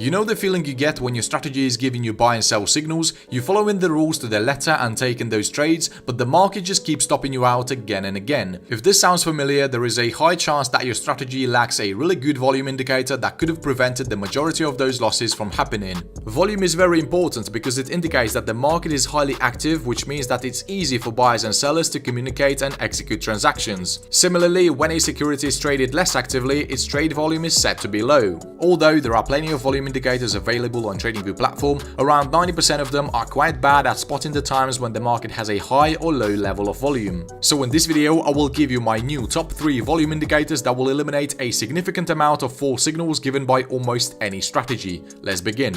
You know the feeling you get when your strategy is giving you buy and sell signals, you following the rules to the letter and taking those trades, but the market just keeps stopping you out again and again. If this sounds familiar, there is a high chance that your strategy lacks a really good volume indicator that could have prevented the majority of those losses from happening. Volume is very important because it indicates that the market is highly active, which means that it's easy for buyers and sellers to communicate and execute transactions. Similarly, when a security is traded less actively, its trade volume is set to be low. Although there are plenty of volume indicators available on TradingView platform, around 90% of them are quite bad at spotting the times when the market has a high or low level of volume. So in this video, I will give you my new top 3 volume indicators that will eliminate a significant amount of false signals given by almost any strategy. Let's begin.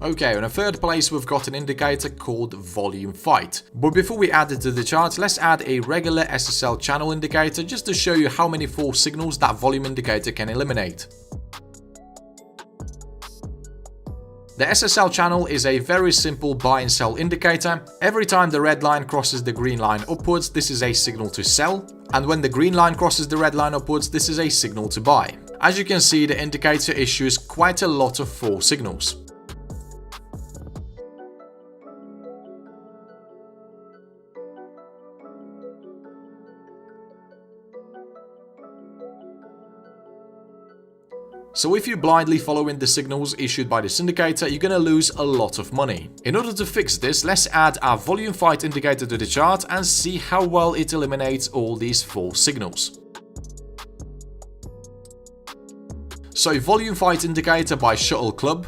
Okay, on a third place we've got an indicator called Volume Fight. But before we add it to the chart, let's add a regular SSL channel indicator just to show you how many false signals that volume indicator can eliminate. The SSL channel is a very simple buy and sell indicator. Every time the red line crosses the green line upwards, this is a signal to sell. And when the green line crosses the red line upwards, this is a signal to buy. As you can see, the indicator issues quite a lot of false signals. So if you blindly following the signals issued by this indicator, you're gonna lose a lot of money. In order to fix this, let's add our Volume Fight indicator to the chart and see how well it eliminates all these false signals. So Volume Fight indicator by Shuttle Club.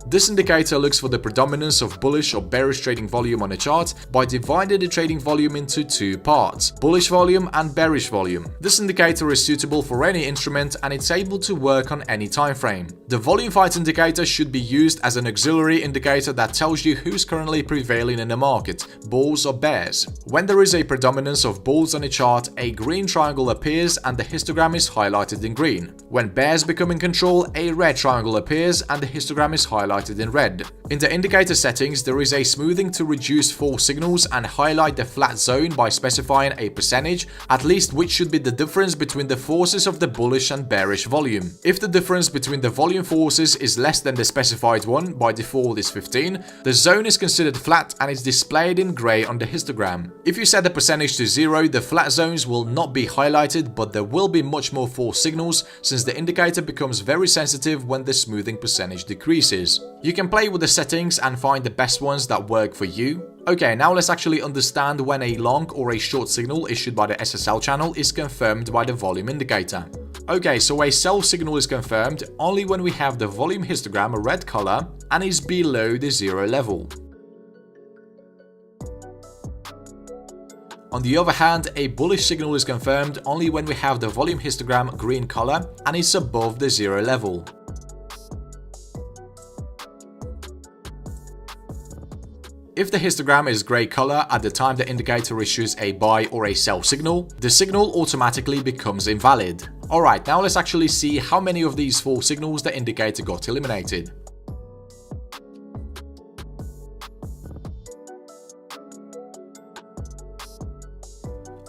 This indicator looks for the predominance of bullish or bearish trading volume on a chart by dividing the trading volume into two parts, bullish volume and bearish volume. This indicator is suitable for any instrument and it's able to work on any time frame. The Volume Fight indicator should be used as an auxiliary indicator that tells you who's currently prevailing in the market, bulls or bears. When there is a predominance of bulls on a chart, a green triangle appears and the histogram is highlighted in green. When bears become in control, a red triangle appears and the histogram is highlighted in red. In the indicator settings, there is a smoothing to reduce false signals and highlight the flat zone by specifying a percentage, at least which should be the difference between the forces of the bullish and bearish volume. If the difference between the volume forces is less than the specified one, by default is 15, the zone is considered flat and is displayed in grey on the histogram. If you set the percentage to 0, the flat zones will not be highlighted, but there will be much more false signals since the indicator becomes very sensitive when the smoothing percentage decreases. You can play with the settings and find the best ones that work for you. Okay, now let's actually understand when a long or a short signal issued by the SSL channel is confirmed by the volume indicator. Okay, so a sell signal is confirmed only when we have the volume histogram a red color and is below the 0 level. On the other hand, a bullish signal is confirmed only when we have the volume histogram green color and is above the 0 level. If the histogram is grey color at the time the indicator issues a buy or a sell signal, the signal automatically becomes invalid. Alright, now let's actually see how many of these false signals the indicator got eliminated.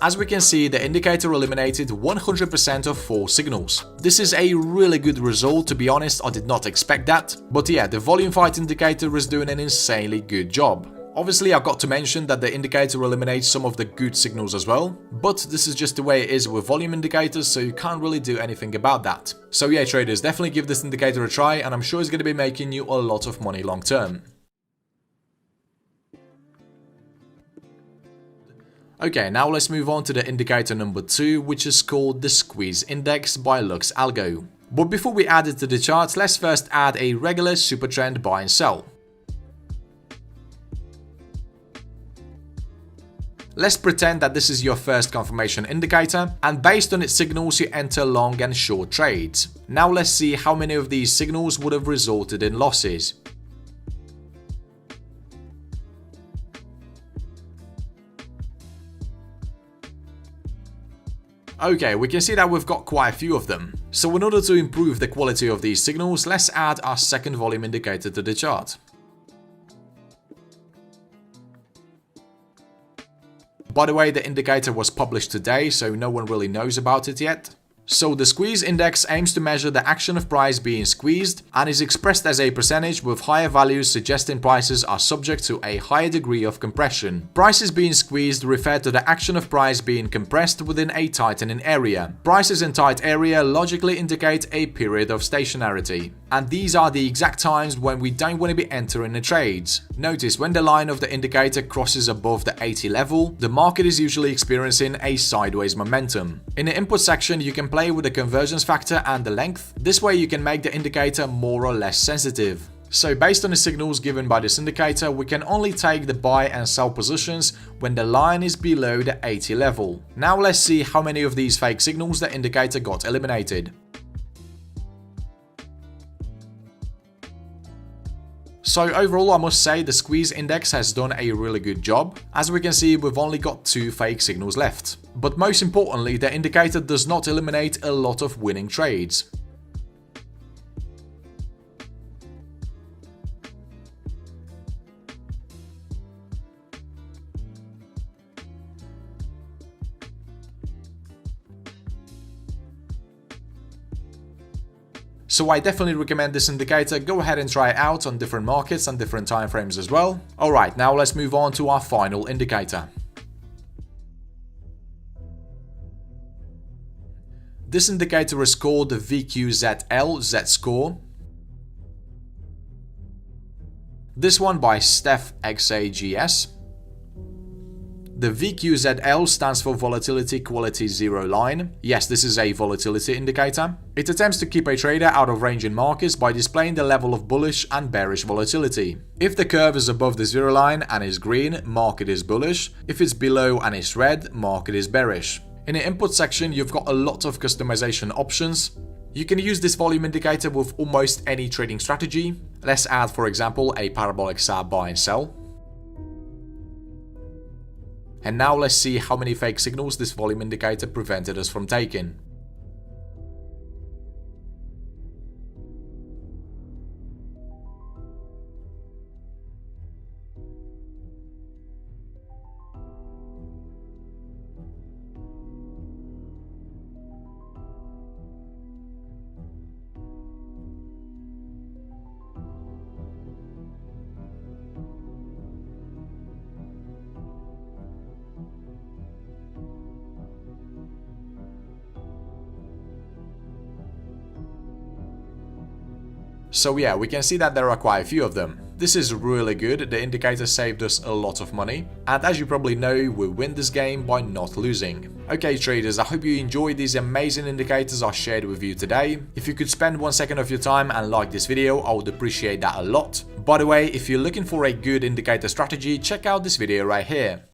As we can see, the indicator eliminated 100% of false signals. This is a really good result. To be honest, I did not expect that. But yeah, the Volume Fight indicator is doing an insanely good job. Obviously, I've got to mention that the indicator eliminates some of the good signals as well, but this is just the way it is with volume indicators, so you can't really do anything about that. So yeah, traders, definitely give this indicator a try, and I'm sure it's going to be making you a lot of money long term. Okay, now let's move on to the indicator number 2, which is called the Squeeze Index by Lux Algo. But before we add it to the charts, let's first add a regular super trend buy and sell. Let's pretend that this is your first confirmation indicator, and based on its signals you enter long and short trades. Now let's see how many of these signals would have resulted in losses. Okay, we can see that we've got quite a few of them. So in order to improve the quality of these signals, let's add our second volume indicator to the chart. By the way, the indicator was published today, so no one really knows about it yet. So the squeeze index aims to measure the action of price being squeezed and is expressed as a percentage, with higher values suggesting prices are subject to a higher degree of compression. Prices being squeezed refer to the action of price being compressed within a tightening area. Prices in tight area logically indicate a period of stationarity. And these are the exact times when we don't want to be entering the trades. Notice when the line of the indicator crosses above the 80 level, the market is usually experiencing a sideways momentum. In the input section, you can play with the convergence factor and the length. This way you can make the indicator more or less sensitive. So based on the signals given by this indicator, we can only take the buy and sell positions when the line is below the 80 level. Now let's see how many of these fake signals the indicator got eliminated. So overall, I must say the squeeze index has done a really good job. As we can see, we've only got 2 fake signals left. But most importantly, the indicator does not eliminate a lot of winning trades. So I definitely recommend this indicator. Go ahead and try it out on different markets and different time frames as well. Alright, now let's move on to our final indicator. This indicator is called the VQZL Z-score. This one by Steph XAGS. The VQZL stands for Volatility Quality Zero Line. Yes, this is a volatility indicator. It attempts to keep a trader out of range in markets by displaying the level of bullish and bearish volatility. If the curve is above the zero line and is green, market is bullish. If it's below and is red, market is bearish. In the input section, you've got a lot of customization options. You can use this volume indicator with almost any trading strategy. Let's add, for example, a parabolic SAR buy and sell. And now let's see how many fake signals this volume indicator prevented us from taking. So yeah, we can see that there are quite a few of them. This is really good, the indicator saved us a lot of money, and as you probably know, we win this game by not losing. Okay traders, I hope you enjoyed these amazing indicators I shared with you today. If you could spend 1 second of your time and like this video, I would appreciate that a lot. By the way, if you're looking for a good indicator strategy, check out this video right here.